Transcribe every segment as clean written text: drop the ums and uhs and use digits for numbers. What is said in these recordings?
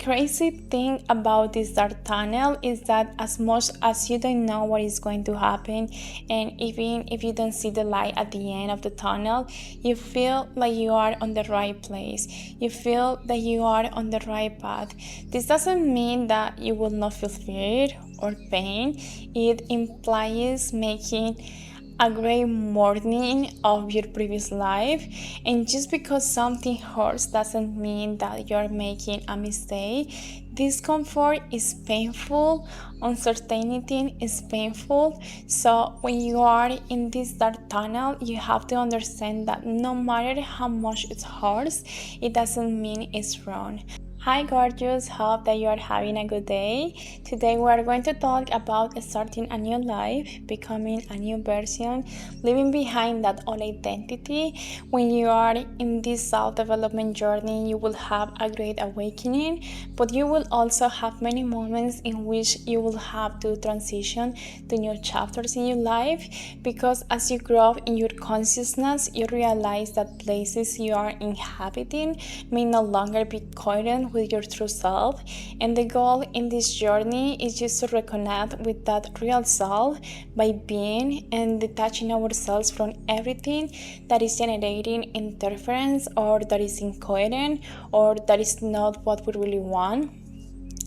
crazy thing about this dark tunnel is that as much as you don't know what is going to happen, and even if you don't see the light at the end of the tunnel, you feel like you are on the right place. You feel that you are on the right path. This doesn't mean that you will not feel fear or pain. It implies making a great morning of your previous life, and just because something hurts doesn't mean that you're making a mistake. Discomfort is painful, uncertainty is painful, so when you are in this dark tunnel, you have to understand that no matter how much it hurts, it doesn't mean it's wrong. Hi gorgeous, hope that you are having a good day. Today we are going to talk about starting a new life, becoming a new version, leaving behind that old identity. When you are in this self-development journey, you will have a great awakening, but you will also have many moments in which you will have to transition to new chapters in your life, because as you grow in your consciousness, you realize that places you are inhabiting may no longer be coherent with your true self, and the goal in this journey is just to reconnect with that real self by being and detaching ourselves from everything that is generating interference or that is incoherent or that is not what we really want.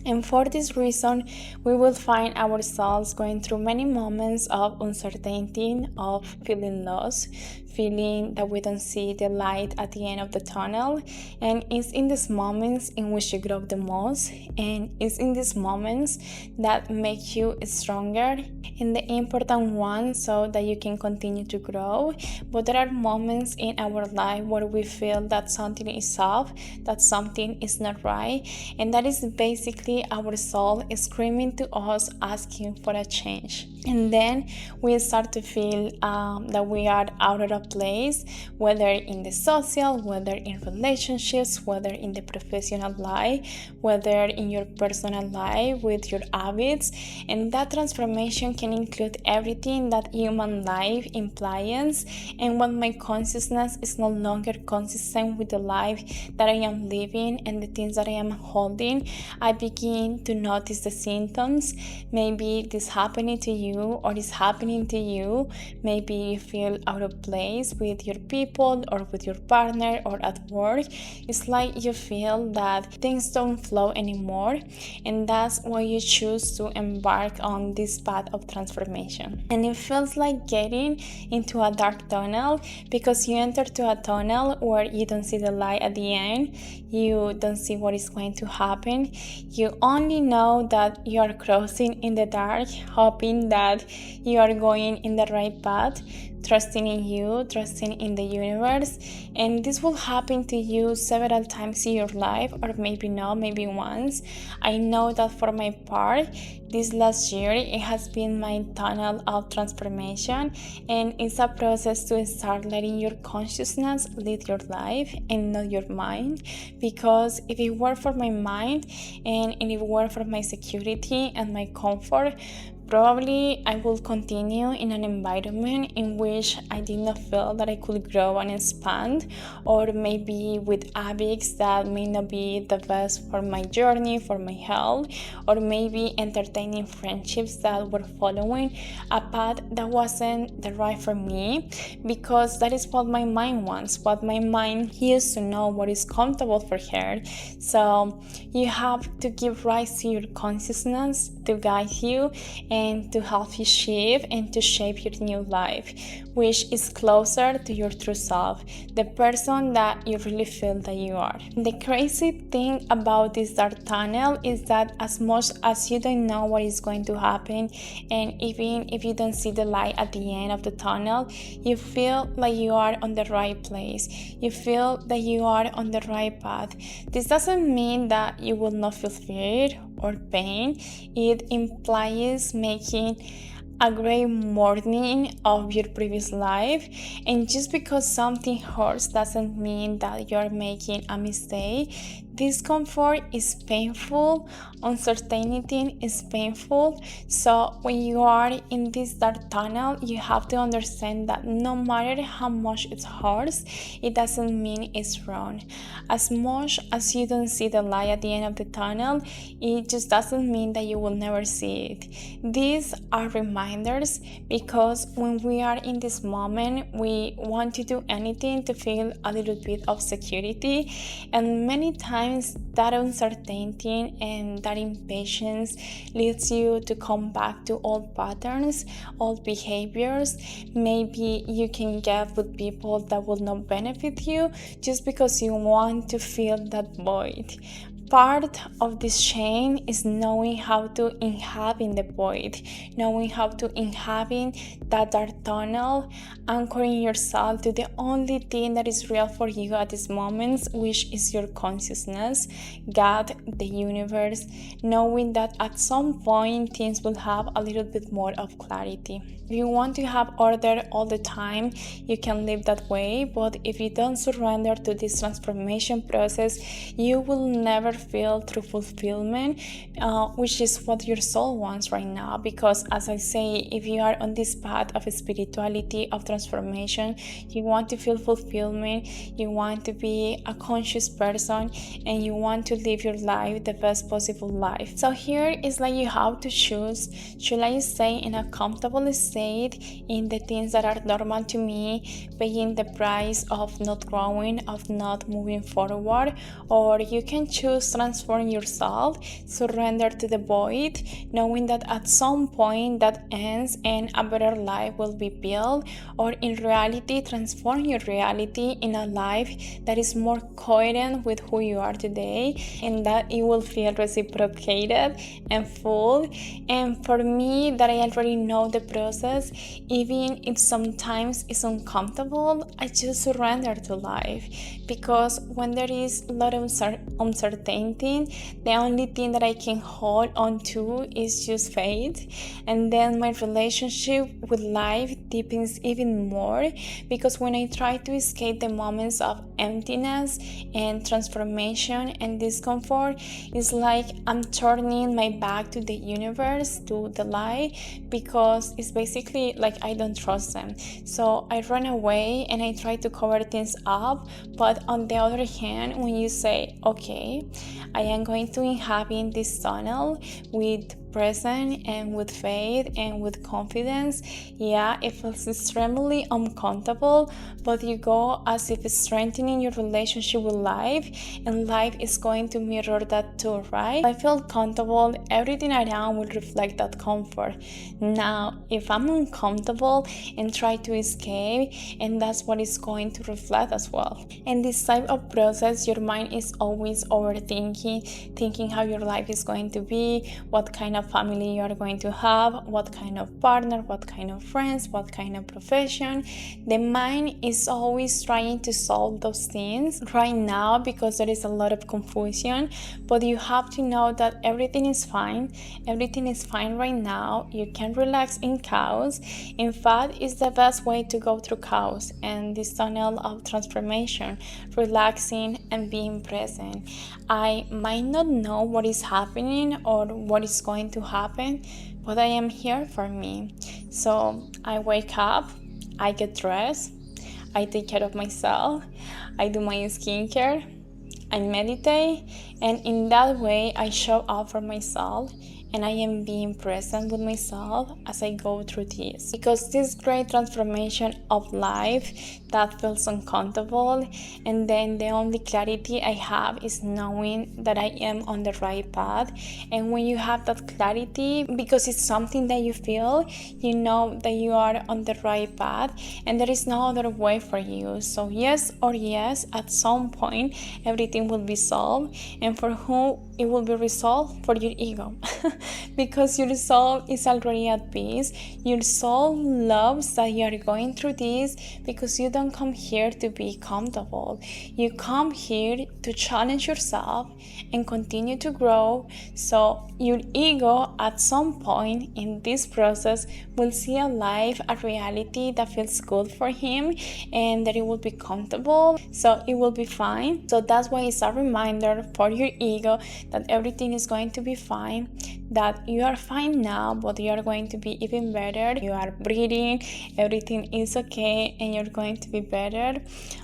And for this reason, we will find ourselves going through many moments of uncertainty, of feeling lost, feeling that we don't see the light at the end of the tunnel. And it's in these moments in which you grow the most, and it's in these moments that make you stronger and the important one so that you can continue to grow. But there are moments in our life where we feel that something is off, that something is not right, and that is basically our soul is screaming to us, asking for a change. And then we start to feel that we are out of a place, whether in the social, whether in relationships, whether in the professional life, whether in your personal life with your habits. And that transformation can include everything that human life implies. And when my consciousness is no longer consistent with the life that I am living and the things that I am holding, I begin to notice the symptoms. Maybe this happening to you or is happening to you. Maybe you feel out of place with your people or with your partner or at work. It's like you feel that things don't flow anymore, and that's why you choose to embark on this path of transformation. And it feels like getting into a dark tunnel, because you enter to a tunnel where you don't see the light at the end. You don't see what is going to happen. You only know that you are crossing in the dark, hoping that you are going in the right path, trusting in you, trusting in the universe. And this will happen to you several times in your life, or maybe not, maybe once. I know that for my part, this last year, it has been my tunnel of transformation, and it's a process to start letting your consciousness lead your life and not your mind. Because if it were for my mind and if it were for my security and my comfort, probably I will continue in an environment in which I did not feel that I could grow and expand, or maybe with habits that may not be the best for my journey, for my health, or maybe entertaining friendships that were following a path that wasn't the right for me, because that is what my mind wants, what my mind used to know what is comfortable for her. So you have to give rise to your consciousness to guide you and to help you shift and to shape your new life, which is closer to your true self, the person that you really feel that you are. The crazy thing about this dark tunnel is that as much as you don't know what is going to happen, and even if you don't see the light at the end of the tunnel, you feel like you are on the right place. You feel that you are on the right path. This doesn't mean that you will not feel fear or pain. It implies making a great morning of your previous life, and just because something hurts doesn't mean that you're making a mistake. Discomfort is painful, uncertainty is painful. So when you are in this dark tunnel, you have to understand that no matter how much it hurts, it doesn't mean it's wrong. As much as you don't see the light at the end of the tunnel, it just doesn't mean that you will never see it. These are reminders, because when we are in this moment, we want to do anything to feel a little bit of security, and many times that uncertainty and that impatience leads you to come back to old patterns, old behaviors. Maybe you can get with people that will not benefit you just because you want to fill that void. Part of this chain is knowing how to inhabit the void, knowing how to inhabit that dark tunnel, anchoring yourself to the only thing that is real for you at this moment, which is your consciousness, God, the universe, knowing that at some point things will have a little bit more of clarity. If you want to have order all the time, you can live that way, but if you don't surrender to this transformation process, you will never feel true fulfillment, which is what your soul wants right now. Because as I say, if you are on this path of spirituality, of transformation, you want to feel fulfillment, you want to be a conscious person, and you want to live your life the best possible life. So here is like you have to choose: should I stay in a comfortable state in the things that are normal to me, paying the price of not growing, of not moving forward? Or you can choose transform yourself, surrender to the void, knowing that at some point that ends and a better life will be built. Or in reality, transform your reality in a life that is more coherent with who you are today, and that it will feel reciprocated and full. And for me, that I already know the process, even if sometimes it's uncomfortable, I just surrender to life. Because when there is a lot of uncertainty, the only thing that I can hold on to is just faith. And then my relationship with life deepens even more, because when I try to escape the moments of emptiness and transformation and discomfort, it's like I'm turning my back to the universe, to the light, because it's basically like I don't trust them. So I run away and I try to cover things up. But on the other hand, when you say, okay, I am going to inhabit this tunnel with present and with faith and with confidence, yeah, it feels extremely uncomfortable, but you go as if it's strengthening your relationship with life, and life is going to mirror that too, right? I feel comfortable, everything around will reflect that comfort. Now, if I'm uncomfortable and try to escape, and that's what is going to reflect as well. And this type of process, your mind is always overthinking, thinking how your life is going to be, what kind of family you are going to have, what kind of partner, what kind of friends, what kind of profession. The mind is always trying to solve those things right now because there is a lot of confusion, but you have to know that everything is fine. Everything is fine right now. You can relax in chaos. In fact, it's the best way to go through chaos and this tunnel of transformation, relaxing and being present. I might not know what is happening or what is going to happen, but I am here for me. So I wake up, I get dressed, I take care of myself, I do my skincare, I meditate, and in that way I show up for myself, and I am being present with myself as I go through this. Because this great transformation of life that feels uncomfortable, and then the only clarity I have is knowing that I am on the right path. And when you have that clarity, because it's something that you feel, you know that you are on the right path and there is no other way for you. So yes or yes, at some point everything will be solved. And for it will be resolved for your ego because your soul is already at peace. Your soul loves that you are going through this because you don't come here to be comfortable. You come here to challenge yourself and continue to grow. So your ego at some point in this process will see a life, a reality that feels good for him and that it will be comfortable, so it will be fine. So that's why it's a reminder for your ego that everything is going to be fine, that you are fine now, but you are going to be even better. You are breathing, everything is okay, and you're going to be better.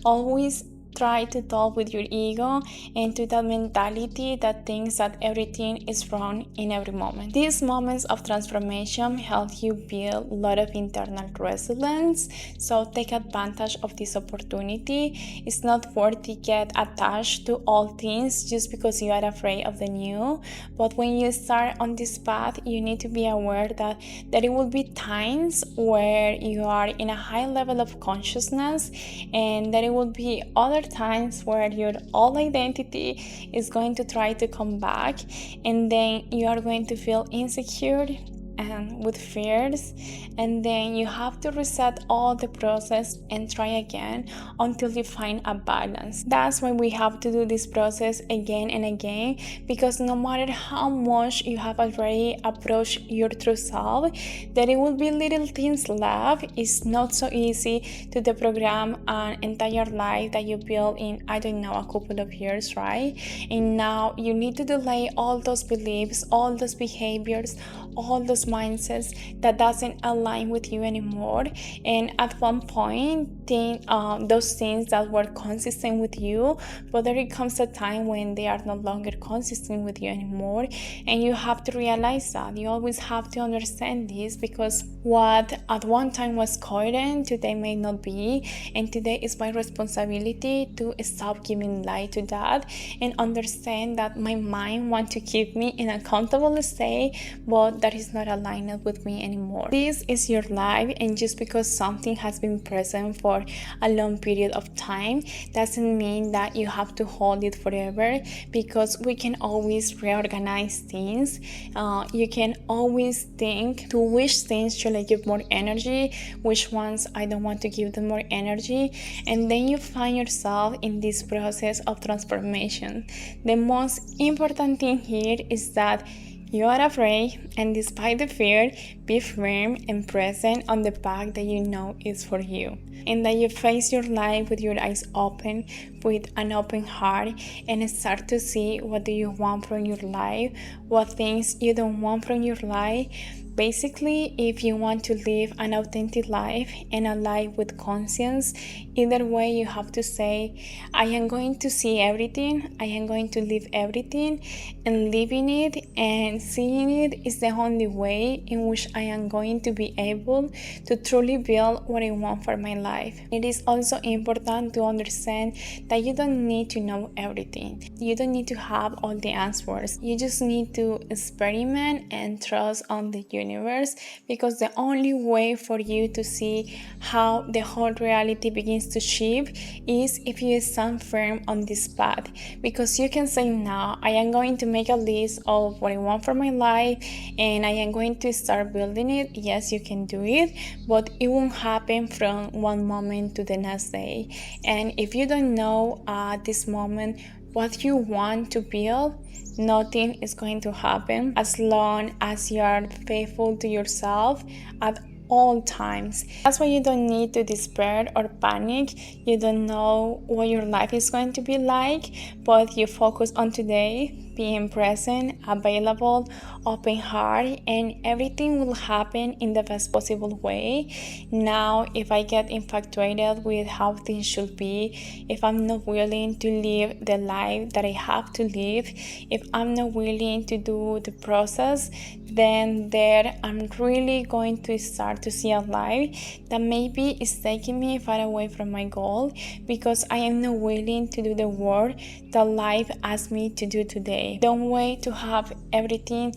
Always try to talk with your ego and to that mentality that thinks that everything is wrong in every moment. These moments of transformation help you build a lot of internal resilience, so take advantage of this opportunity. It's not worth to get attached to all things just because you are afraid of the new, but when you start on this path, you need to be aware that there will be times where you are in a high level of consciousness, and there will be other times where your old identity is going to try to come back, and then you are going to feel insecure and with fears, and then you have to reset all the process and try again until you find a balance. That's why we have to do this process again and again, because no matter how much you have already approached your true self, there will be little things left. It's not so easy to deprogram an entire life that you built in, I don't know, a couple of years, right? And now you need to delay all those beliefs, all those behaviors, all those mindsets that doesn't align with you anymore. And at one point, those things that were consistent with you, but there comes a time when they are no longer consistent with you anymore, and you have to realize that. You always have to understand this, because what at one time was coherent today may not be, and today is my responsibility to stop giving light to that and understand that my mind wants to keep me in a comfortable state, but that is not aligned with me anymore. This is your life, and just because something has been present for a long period of time doesn't mean that you have to hold it forever, because we can always reorganize things. You can always think to which things should I give more energy, which ones I don't want to give them more energy, and then you find yourself in this process of transformation. The most important thing here is that you are afraid, and despite the fear, be firm and present on the path that you know is for you, and that you face your life with your eyes open, with an open heart, and start to see what do you want from your life, what things you don't want from your life. Basically, if you want to live an authentic life and a life with conscience, either way you have to say, I am going to see everything, I am going to live everything, and living it and seeing it is the only way in which I am going to be able to truly build what I want for my life. It is also important to understand that you don't need to know everything. You don't need to have all the answers. You just need to experiment and trust on the universe, because the only way for you to see how the whole reality begins to shift is if you stand firm on this path. Because you can say, now I am going to make a list of what I want for my life and I am going to start building it. Yes, you can do it, but it won't happen from one moment to the next day. And if you don't know at this moment what you want to build, nothing is going to happen as long as you are faithful to yourself at all times. That's why you don't need to despair or panic. You don't know what your life is going to be like, but you focus on today, being present, available, open heart, and everything will happen in the best possible way. Now, if I get infatuated with how things should be, if I'm not willing to live the life that I have to live, if I'm not willing to do the process, then there I'm really going to start to see a life that maybe is taking me far away from my goal, because I am not willing to do the work that life asks me to do today. Don't wait to have everything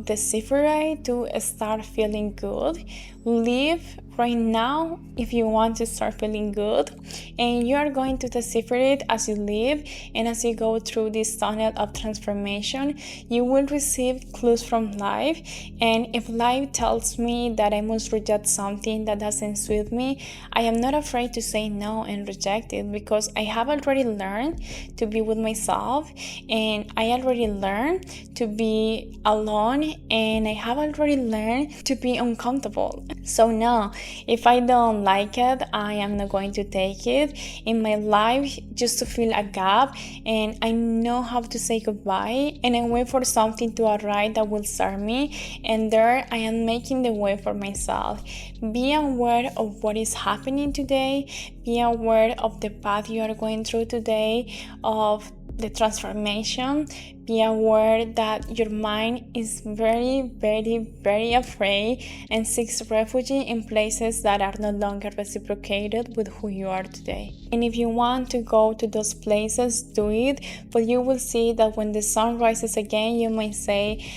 deciphered to start feeling good. Live right now, if you want to start feeling good, and you are going to decipher it as you live and as you go through this tunnel of transformation, you will receive clues from life. And if life tells me that I must reject something that doesn't suit me, I am not afraid to say no and reject it, because I have already learned to be with myself, and I already learned to be alone, and I have already learned to be uncomfortable. So no, if I don't like it, I am not going to take it in my life just to fill a gap. And I know how to say goodbye, and I wait for something to arrive that will serve me, and there I am making the way for myself. Be aware of what is happening today. Be aware of the path you are going through today, of the transformation. Be aware that your mind is very, very, very afraid and seeks refuge in places that are no longer reciprocated with who you are today. And if you want to go to those places, do it, but you will see that when the sun rises again, you might say,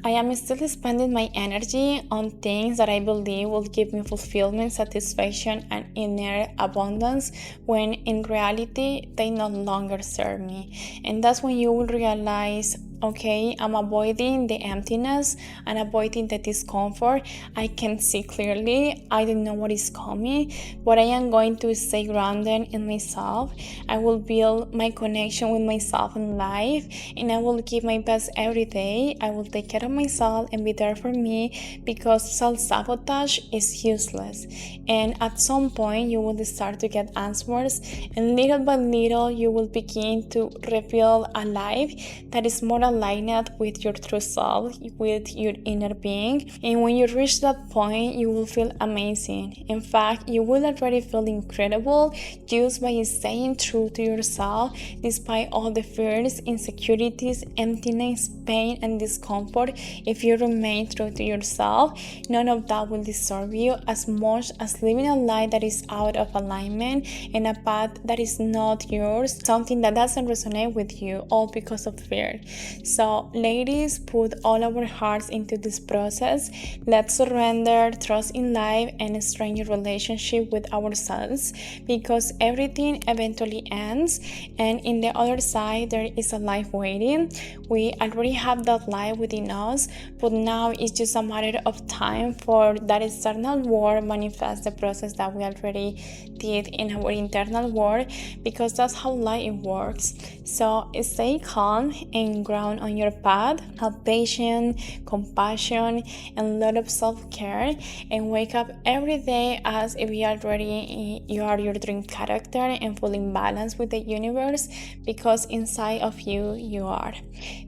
I am still spending my energy on things that I believe will give me fulfillment, satisfaction, and inner abundance, when in reality they no longer serve me. And that's when you will realize, okay, I'm avoiding the emptiness and avoiding the discomfort. I can see clearly. I don't know what is coming, but I am going to stay grounded in myself. I will build my connection with myself in life, and I will give my best every day. I will take care of myself and be there for me, because self-sabotage is useless. And at some point, you will start to get answers, and little by little, you will begin to reveal a life that is more aligned with your true self, with your inner being. And when you reach that point, you will feel amazing. In fact, you will already feel incredible just by staying true to yourself, despite all the fears, insecurities, emptiness, pain, and discomfort. If you remain true to yourself, none of that will disturb you as much as living a life that is out of alignment and a path that is not yours, something that doesn't resonate with you, all because of fear. So, ladies, put all our hearts into this process. Let's surrender, trust in life, and strengthen your relationship with ourselves, because everything eventually ends, and in the other side, there is a life waiting. We already have that life within us, but now it's just a matter of time for that external world manifest the process that we already did in our internal world, because that's how life works. So stay calm and ground on your path. Have patience, compassion, and a lot of self-care, and wake up every day as if you are your dream character and fully in balance with the universe, because inside of you are.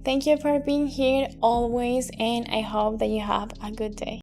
Thank you for being here always, and I hope that you have a good day.